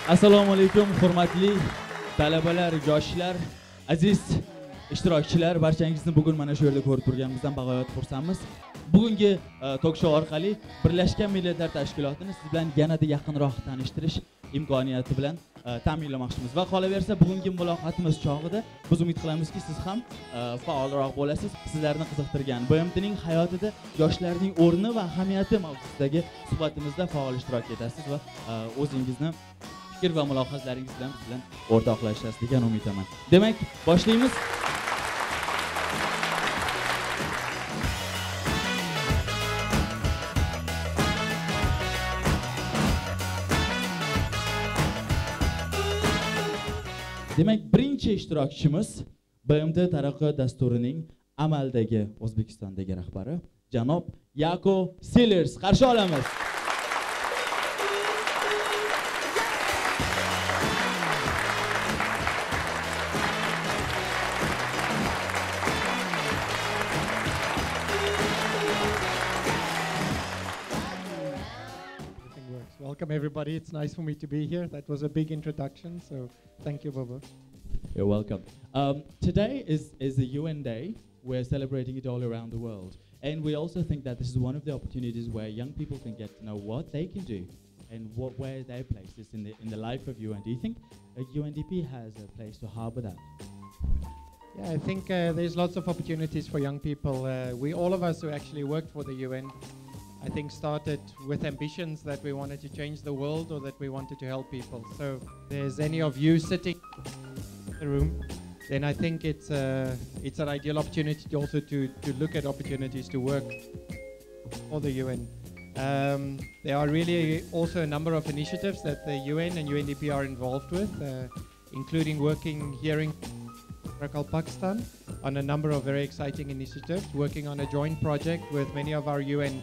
Assalomu alaykum, hurmatli talabalar, yoshlar, aziz ishtirokchilar, barchangizni bugun mana shu yerda ko'rib turganimizdan bag'oyat xursandmiz. Bugungi tok show orqali Birlashgan Millatlar Tashkilotini siz bilan yanada yaqinroq tanishtirish imkoniyati bilan ta'minlamoqchimiz va qolaversa bugungi muloqotimiz chog'ida biz umid qilamizki, siz ham faolroq bo'lasiz. Sizlarni qiziqtirgan BMTning hayotida yoshlarning o'rni va ahamiyati mavzusidagi suhbatimizda faol ishtirok etasiz va o'zingizni fikr va mulohazalaringiz bilan biz bilan o'rtoqlashasiz degan umidaman. Demak, boshlaymiz. Demak, birinchi ishtirokchimiz BMT taraqqiyot dasturining amaldagi O'zbekistondagi rahbari janob Yako Sellers qarshi olamiz. Welcome everybody. It's nice for me to be here. That was a big introduction, so thank you, Baba. You're welcome. Today is the UN Day. We're celebrating it all around the world. And we also think that this is one of the opportunities where young people can get to know what they can do and where their place is in the life of UN. Do you think UNDP has a place to harbor that? Yeah, I think there's lots of opportunities for young people. All of us who actually worked for the UN, I think started with ambitions that we wanted to change the world or that we wanted to help people. So if there's any of you sitting in the room, then I think it's an ideal opportunity also to look at opportunities to work for the UN. There are really also a number of initiatives that the UN and UNDP are involved with, including working here in Pakistan on a number of very exciting initiatives, working on a joint project with many of our UN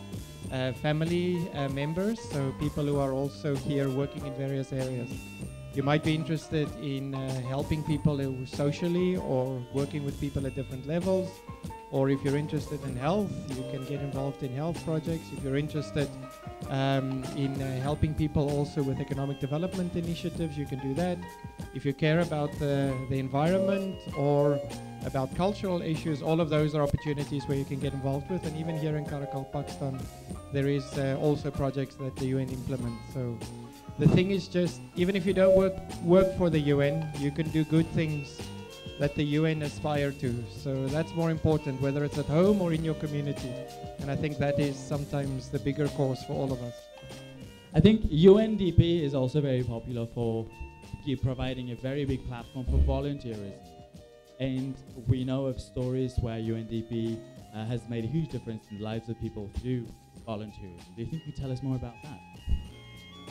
family members, so people who are also here working in various areas. You might be interested in helping people socially or working with people at different levels, or if you're interested in health, you can get involved in health projects. If you're interested in helping people also with economic development initiatives, you can do that. If you care about the environment or about cultural issues, all of those are opportunities where you can get involved with. And even here in Karakal, Pakistan, there is also projects that the UN implements. So the thing is just, even if you don't work for the UN, you can do good things that the UN aspire to. So that's more important, whether it's at home or in your community. And I think that is sometimes the bigger cause for all of us. I think UNDP is also very popular for providing a very big platform for volunteerism. And we know of stories where UNDP has made a huge difference in the lives of people through volunteerism. Do you think you could tell us more about that?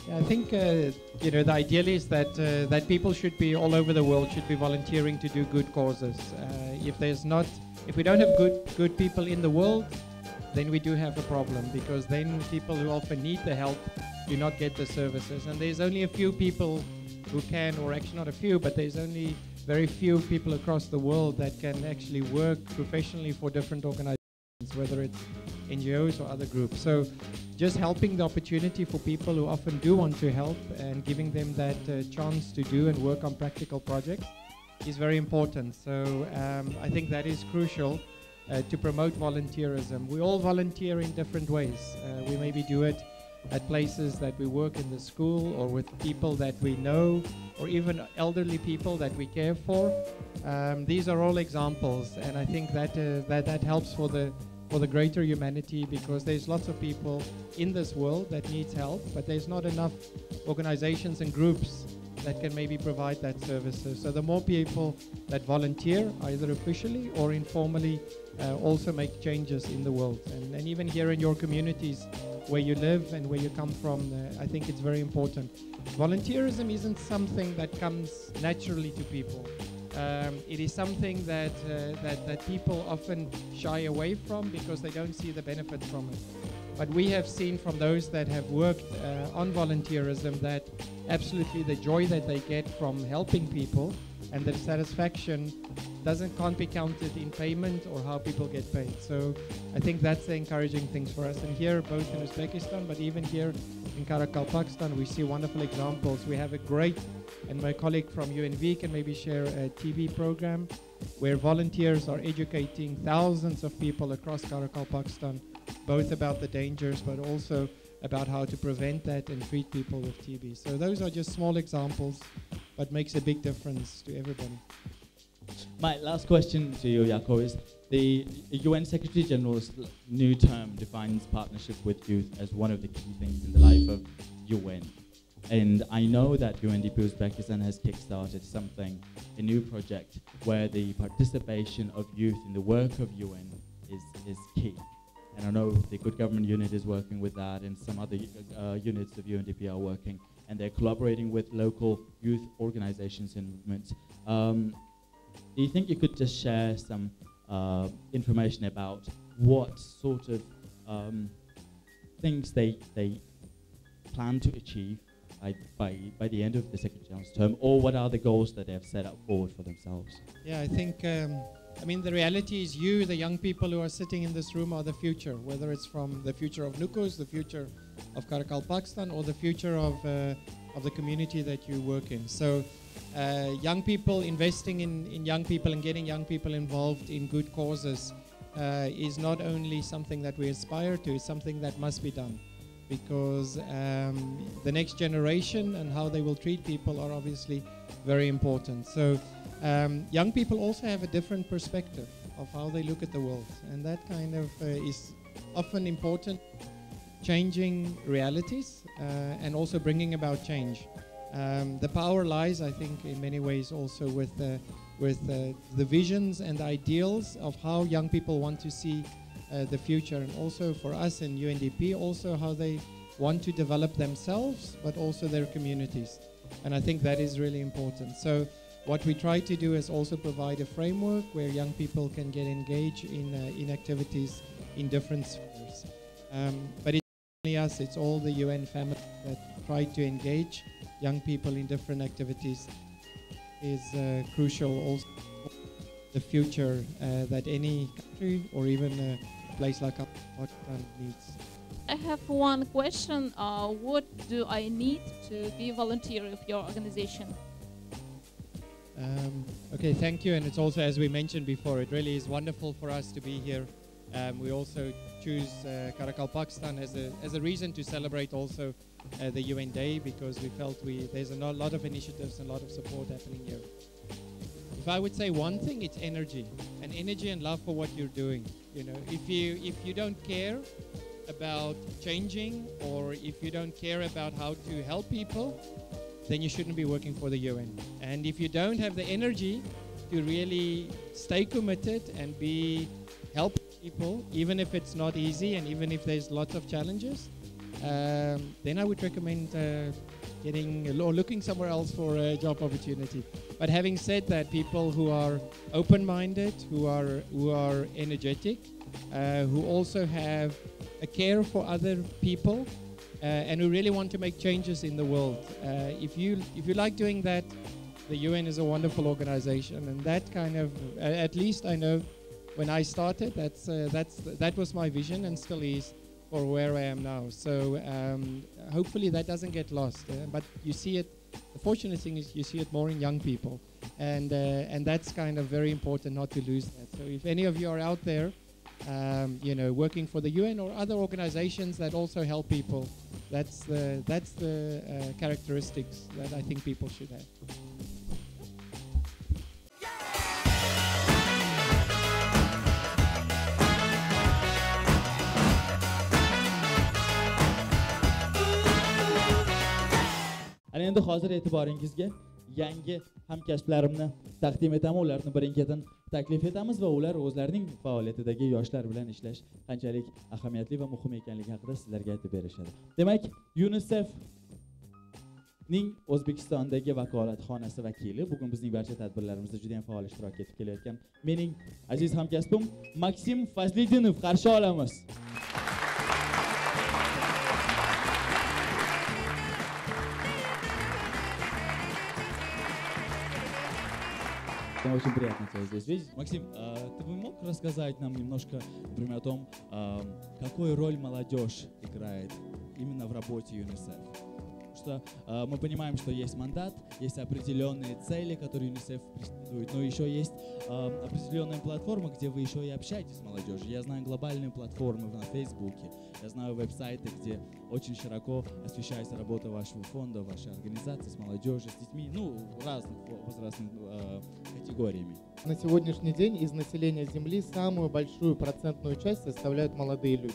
Yeah, I think the ideal is that people should be all over the world should be volunteering to do good causes. If we don't have good people in the world, then we do have a problem, because then people who often need the help do not get the services. And there's only a few people who can, or actually not a few, but there's only very few people across the world that can actually work professionally for different organizations, whether it's NGOs or other groups. So just helping the opportunity for people who often do want to help and giving them that chance to do and work on practical projects is very important. So I think that is crucial to promote volunteerism. We all volunteer in different ways. We maybe do it at places that we work in the school, or with people that we know, or even elderly people that we care for. These are all examples, and I think that helps for the greater humanity, because there's lots of people in this world that needs help, but there's not enough organizations and groups that can maybe provide that services. So the more people that volunteer, either officially or informally, also make changes in the world. And even here in your communities where you live and where you come from, I think it's very important. Volunteerism isn't something that comes naturally to people. It is something that people often shy away from because they don't see the benefits from it. But we have seen from those that have worked on volunteerism that absolutely the joy that they get from helping people and the satisfaction can't be counted in payment or how people get paid. So I think that's the encouraging things for us. And here, both in Uzbekistan, but even here in Karakalpakstan, we see wonderful examples. We have a great, and my colleague from UNV can maybe share a TV program where volunteers are educating thousands of people across Karakalpakstan, both about the dangers, but also about how to prevent that and treat people with TB. So those are just small examples, but makes a big difference to everybody. My last question to you, Jaco, is the UN Secretary General's new term defines partnership with youth as one of the key things in the life of UN. And I know that UNDP Uzbekistan has kickstarted something, a new project, where the participation of youth in the work of UN is key. And I know the Good Government Unit is working with that, and some other units of UNDP are working, and they're collaborating with local youth organizations and movements. Do you think you could just share some information about what sort of things they plan to achieve by the end of the Secretary General's term, or what are the goals that they have set up forward for themselves? Yeah, I think, I mean, the reality is you, the young people who are sitting in this room, are the future, whether it's from the future of Nukos, the future of Karakalpakstan, or the future of the community that you work in. So young people, investing in young people and getting young people involved in good causes is not only something that we aspire to, it's something that must be done. Because the next generation and how they will treat people are obviously very important. So young people also have a different perspective of how they look at the world, and that kind of is often important, changing realities and also bringing about change. The power lies, I think, in many ways also with the visions and ideals of how young people want to see the future, and also for us in UNDP, also how they want to develop themselves, but also their communities. And I think that is really important. So what we try to do is also provide a framework where young people can get engaged in activities in different spheres. But it's not only us, it's all the UN family that try to engage young people in different activities is crucial also for the future that any country or even a place like Pakistan needs. I have one question. What do I need to be a volunteer of your organization? Okay, thank you. And it's also, as we mentioned before, it really is wonderful for us to be here. We also choose Karakalpakstan as a reason to celebrate also the UN Day, because we felt there's a lot of initiatives and a lot of support happening here. If I would say one thing, it's energy, and energy and love for what you're doing. You know, if you don't care about changing, or if you don't care about how to help people, then you shouldn't be working for the UN. And if you don't have the energy to really stay committed and be helping people, even if it's not easy and even if there's lots of challenges, then I would recommend getting or looking somewhere else for a job opportunity. But having said that, people who are open-minded, who are energetic, who also have a care for other people, and who really want to make changes in the world. If you like doing that, the UN is a wonderful organization, and that kind of, at least I know when I started, that was my vision and still is for where I am now. So hopefully that doesn't get lost. But you see it. The fortunate thing is you see it more in young people, and that's kind of very important not to lose that. So if any of you are out there, you know, working for the UN or other organizations that also help people, that's the characteristics that I think people should have. Ana endi hozir e'tiboringizga yangi hamkasblarimni taqdim etamiz, ularni birin-ketin taklif etamiz va ular o'zlarining faoliyatidagi yoshlar bilan ishlash qanchalik ahamiyatli va muhim ekanligi haqida sizlarga aytib berishadi. Demak, UNICEF ning O'zbekistondagi vakolatxonasi vakili bugun bizning barcha tadbirlarimizda juda ham faol ishtirok etib kelayotgan mening aziz hamkasbim Maksim Fazliddinov qarshi olamiz. Нам очень приятно тебя здесь видеть. Максим, ты бы мог рассказать нам немножко, например, о том, какую роль молодежь играет именно в работе ЮНИСЕФ? Потому что мы понимаем, что есть мандат, есть определенные цели, которые ЮНИСЕФ преследует, но еще есть определенная платформа, где вы еще и общаетесь с молодежью. Я знаю глобальные платформы на Фейсбуке, я знаю веб-сайты, где очень широко освещается работа вашего фонда, вашей организации с молодежью, с детьми, ну, разных возрастных категориями. На сегодняшний день из населения Земли самую большую процентную часть составляют молодые люди.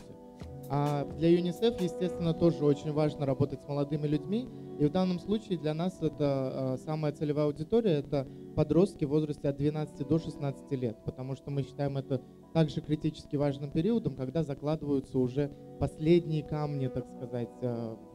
А для ЮНИСЕФ, естественно, тоже очень важно работать с молодыми людьми. И в данном случае для нас это самая целевая аудитория — это подростки в возрасте от 12 до 16 лет, потому что мы считаем это также критически важным периодом, когда закладываются уже последние камни, так сказать,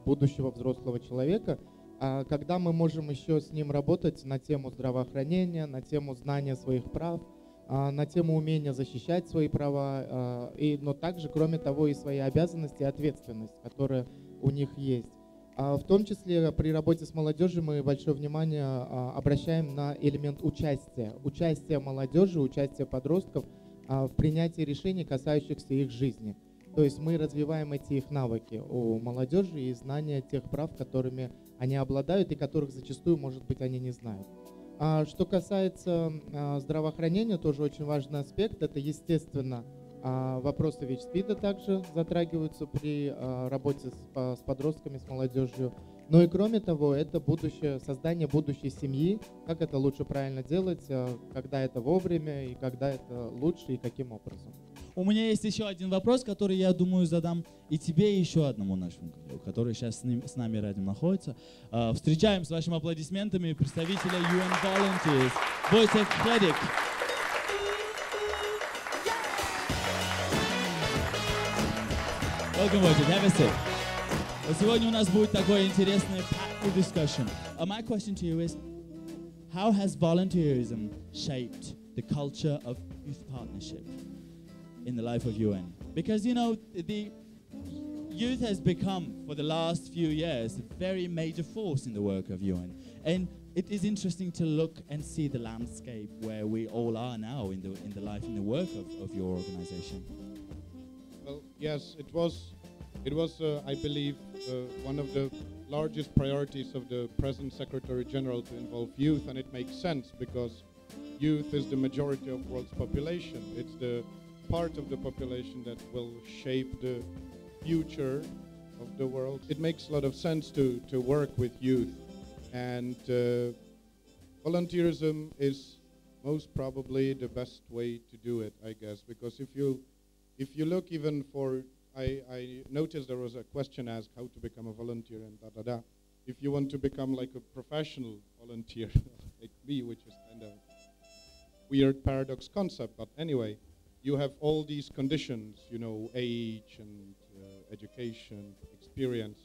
будущего взрослого человека, когда мы можем еще с ним работать на тему здравоохранения, на тему знания своих прав, на тему умения защищать свои права, но также, кроме того, и свои обязанности и ответственность, которая у них есть. В том числе при работе с молодежью мы большое внимание обращаем на элемент участия. Участие молодежи, участие подростков в принятии решений, касающихся их жизни. То есть мы развиваем эти их навыки у молодежи и знания тех прав, которыми они обладают и которых зачастую, может быть, они не знают. Что касается здравоохранения, тоже очень важный аспект. Это, естественно, вопросы ВИЧ-СПИДа также затрагиваются при работе с подростками, с молодежью. Но и кроме того, это будущее, создание будущей семьи, как это лучше правильно делать, когда это вовремя и когда это лучше и каким образом. У меня есть еще один вопрос, который, я думаю, задам и тебе, и еще одному нашему коллегу, который сейчас с нами рядом находится. Встречаем с вашими аплодисментами представителя Unveils, Войцех Хледик. Welcome, Войцех, have a seat. Сегодня у нас будет такой интересный discussion. My question to you is, how has volunteerism shaped the culture of youth partnership in the life of UN? Because, you know, the youth has become, for the last few years, a very major force in the work of UN. And it is interesting to look and see the landscape where we all are now in the life and the work of your organization. Well, yes, it was, I believe, one of the largest priorities of the present Secretary General to involve youth, and it makes sense because youth is the majority of the world's population. It's the part of the population that will shape the future of the world. It makes a lot of sense to work with youth, and volunteerism is most probably the best way to do it, I guess, because if you look even for, I noticed there was a question asked how to become a volunteer and da-da-da. If you want to become like a professional volunteer, like me, which is kind of weird paradox concept, but anyway, you have all these conditions, you know, age and education, experience.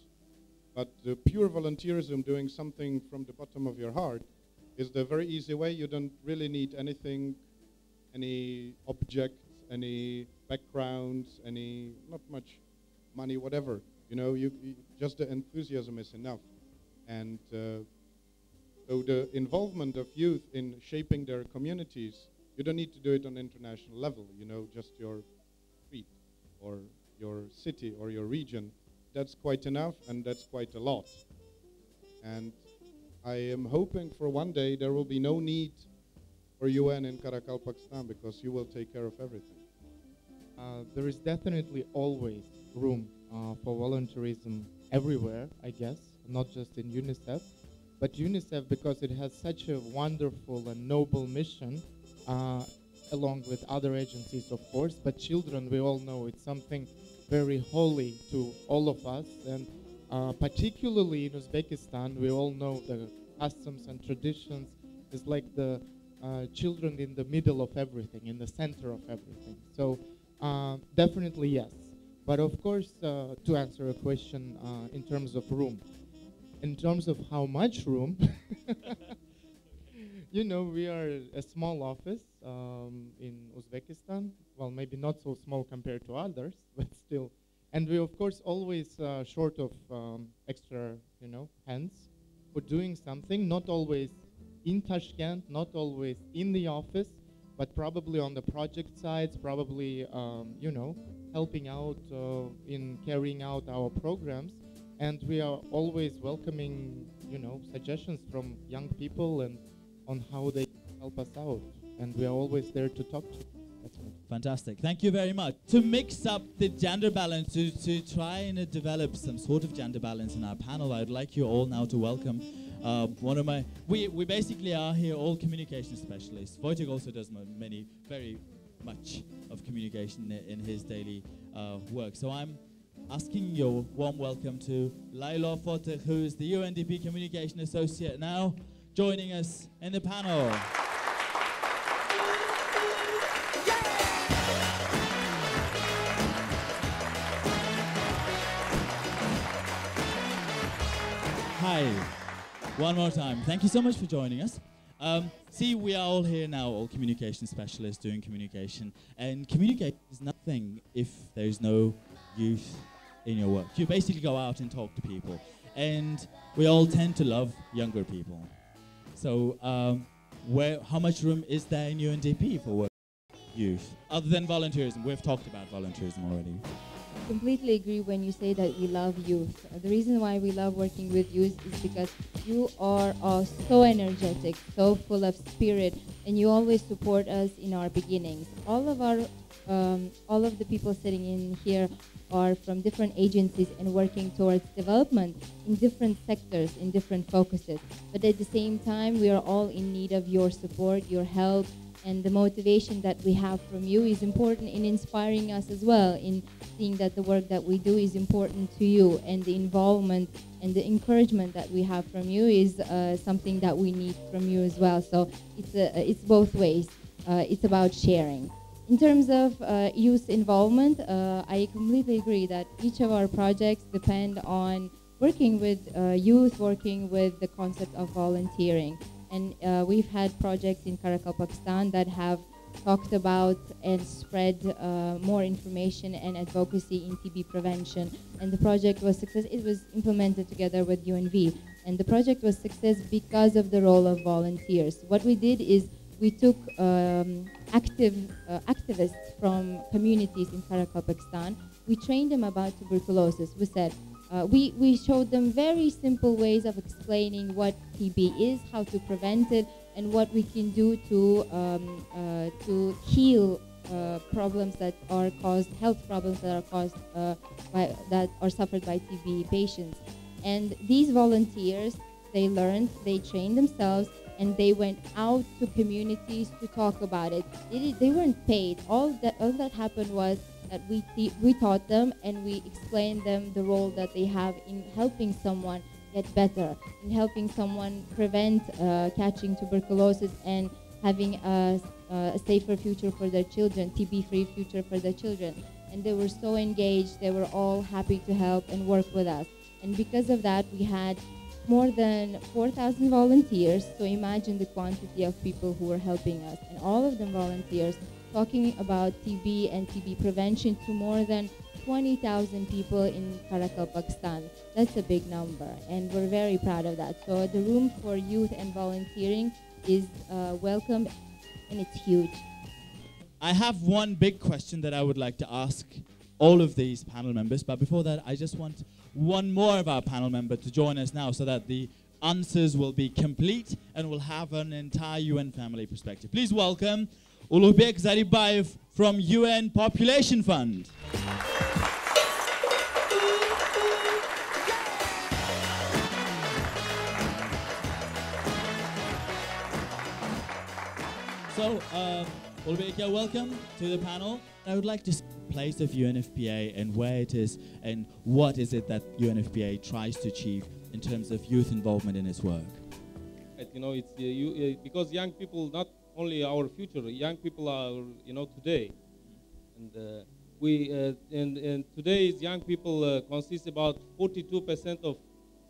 But the pure volunteerism, doing something from the bottom of your heart, is the very easy way. You don't really need anything, any objects, any backgrounds, any, not much money, whatever. You know, you just the enthusiasm is enough. And so the involvement of youth in shaping their communities, you don't need to do it on international level, you know, just your street or your city or your region. That's quite enough, and that's quite a lot. And I am hoping for one day there will be no need for UN in Karakal, Pakistan, because you will take care of everything. There is definitely always room for volunteerism everywhere, I guess, not just in UNICEF. But UNICEF, because it has such a wonderful and noble mission, along with other agencies, of course, but children, we all know it's something very holy to all of us. And particularly in Uzbekistan, we all know the customs and traditions is like the children in the middle of everything, in the center of everything. So definitely yes. But of course, to answer a question in terms of room, in terms of how much room, you know, we are a small office in Uzbekistan. Well, maybe not so small compared to others, but still. And we, of course, always short of extra, you know, hands for doing something. Not always in Tashkent, not always in the office, but probably on the project sides, probably, you know, helping out in carrying out our programs. And we are always welcoming, you know, suggestions from young people and on how they help us out. And we are always there to talk to. That's it. Fantastic. Thank you very much. To mix up the gender balance, to try and develop some sort of gender balance in our panel, I would like you all now to welcome one of my... We basically are here all communication specialists. Wojciech also does very much of communication in his daily work. So I'm asking your warm welcome to Laila Fateh, who is the UNDP Communication Associate now, joining us in the panel. Hi, one more time. Thank you so much for joining us. See, we are all here now, all communication specialists doing communication. And communication is nothing if there's no youth in your work. You basically go out and talk to people. And we all tend to love younger people. So how much room is there in UNDP for work with youth? Other than volunteerism, we've talked about volunteerism already. Completely agree when you say that we love youth. The reason why we love working with youth is because you are all so energetic, so full of spirit, and you always support us in our beginnings. All of the people sitting in here are from different agencies and working towards development in different sectors, in different focuses. But at the same time, we are all in need of your support, your help, and the motivation that we have from you is important in inspiring us as well, in seeing that the work that we do is important to you, and the involvement and the encouragement that we have from you is something that we need from you as well. So it's both ways. It's about sharing. In terms of youth involvement, I completely agree that each of our projects depend on working with youth, working with the concept of volunteering. And we've had projects in Karakal, Pakistan that have talked about and spread more information and advocacy in TB prevention. And the project was success. It was implemented together with UNV. And the project was success because of the role of volunteers. What we did is we took activists from communities in Karakal, Pakistan. We trained them about tuberculosis. We said, we showed them very simple ways of explaining what TB is, how to prevent it, and what we can do to heal problems that are caused, health problems that are caused that are suffered by TB patients. And these volunteers, they learned, they trained themselves, and they went out to communities to talk about it. They weren't paid. All that happened was that we taught them and we explained them the role that they have in helping someone get better, in helping someone prevent catching tuberculosis and having a safer future for their children, TB-free future for their children. And they were so engaged. They were all happy to help and work with us. And because of that, we had more than 4,000 volunteers. So imagine the quantity of people who were helping us. And all of them volunteers, talking about TB and TB prevention to more than 20,000 people in Karakal, Pakistan. That's a big number, and we're very proud of that. So the room for youth and volunteering is welcome, and it's huge. I have one big question that I would like to ask all of these panel members, but before that, I just want one more of our panel member to join us now so that the answers will be complete and we'll have an entire UN family perspective. Please welcome Ulubek Zaribayev from UN Population Fund. So, Ulubek, welcome to the panel. I would like to see the place of UNFPA and where it is and what is it that UNFPA tries to achieve in terms of youth involvement in its work. You know, it's because young people, not only our future, young people are, you know, today. And today's young people consist about 42% of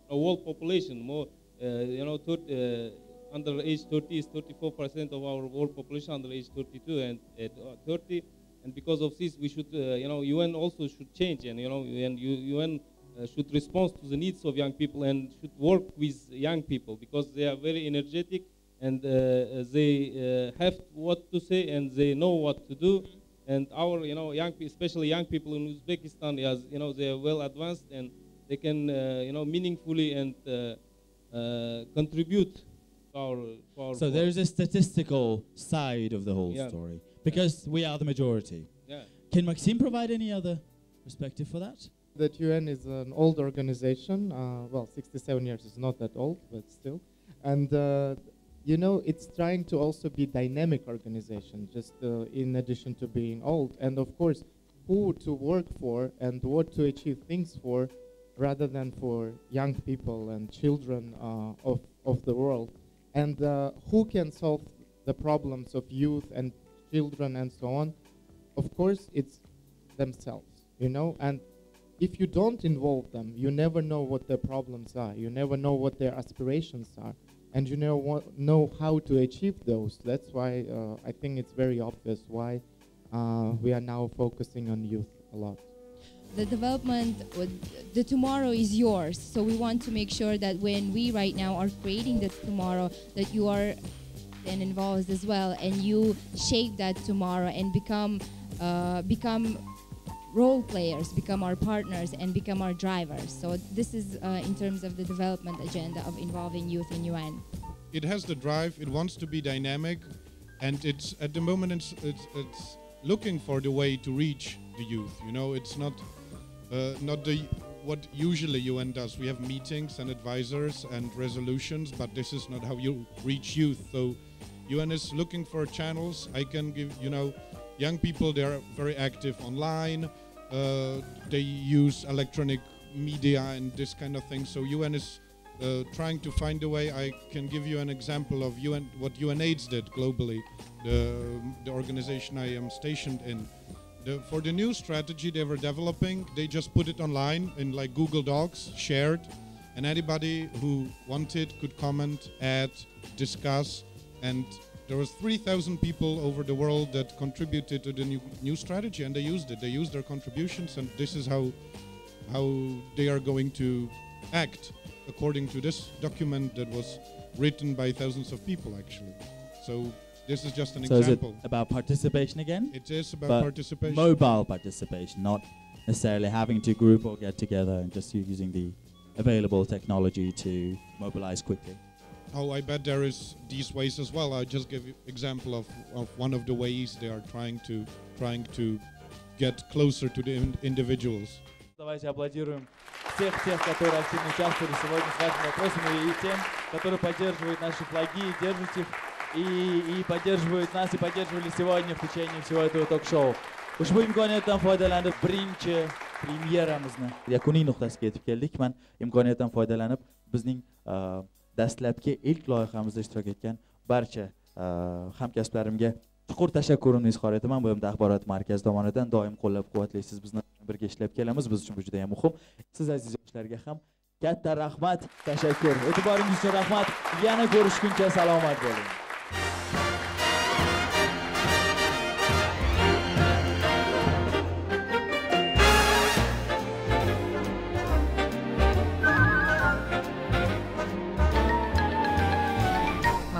the world population. More, you know, under age 30 is 34% of our world population under age 32 and 30. And because of this, we should, you know, UN also should change, and you know, and UN should respond to the needs of young people and should work with young people because they are very energetic and they have what to say and they know what to do. And our, especially young people in Uzbekistan, as they are well advanced and they can, meaningfully and contribute to our. So there is a statistical side of the whole Yeah. story because we are the majority. Yeah. Can Maxime provide any other perspective for that? That UN is an old organization. Well, 67 years is not that old, but still. And it's trying to also be dynamic organization, just in addition to being old. And of course, who to work for and what to achieve things for, rather than for young people and children of the world. And who can solve the problems of youth and children and so on? Of course, it's themselves, and if you don't involve them, you never know what their problems are. You never know what their aspirations are. And you never know how to achieve those. That's why I think it's very obvious why we are now focusing on youth a lot. The development, the tomorrow is yours. So we want to make sure that when we right now are creating the tomorrow, that you are then involved as well, and you shape that tomorrow and become role players, become our partners, and become our drivers. So this is in terms of the development agenda of involving youth in UN. It has the drive, it wants to be dynamic, and it's at the moment it's looking for the way to reach the youth. It's not what usually UN does. We have meetings and advisors and resolutions, but this is not how you reach youth. So UN is looking for channels. I can give, young people, they are very active online. They use electronic media and this kind of thing. So UN is trying to find a way. I can give you an example of what UNAIDS did globally, the organization I am stationed in. For the new strategy they were developing, they just put it online in like Google Docs, shared, and anybody who wanted could comment, add, discuss, and there was 3,000 people over the world that contributed to the new strategy, and they used it. They used their contributions, and this is how they are going to act according to this document that was written by thousands of people, actually. So this is just an example. Is it about participation again? It is about but participation. Mobile participation, not necessarily having to group or get together and just using the available technology to mobilize quickly. Oh, I bet there is these ways as well. I'll just give you example of one of the ways they are trying to get closer to the individuals. Давайте аплодируем всех тех, которые активно участвовали сегодня с важными вопросами, и тем, которые поддерживают наши флаги, держат их и поддерживают нас, и поддерживали сегодня в течение всего этого ток-шоу. Ushbu imkoniyatdan foydalanib birinchi premyeramizni yakuniy nuqtasiga yetib keldik. Men imkoniyatdan foydalanib bizning dastlabki ilk loyihamizda ishtirok etgan barcha hamkasblarimga chuqur tashakkurimni izhor etaman. Bu yerda axborot markazi tomonidan doim qo'llab-quvvatlaysiz, bizni birga ishlab kelamiz. Biz uchun bu juda ham muhim. Siz aziz yoshlarga ham katta rahmat, tashakkur. E'tiboringiz uchun rahmat. Yana ko'rishguncha salomat bo'ling.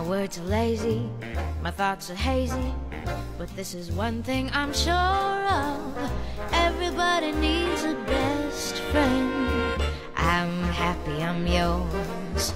Words are lazy, my thoughts are hazy, but this is one thing I'm sure of. Everybody needs a best friend. I'm happy I'm yours.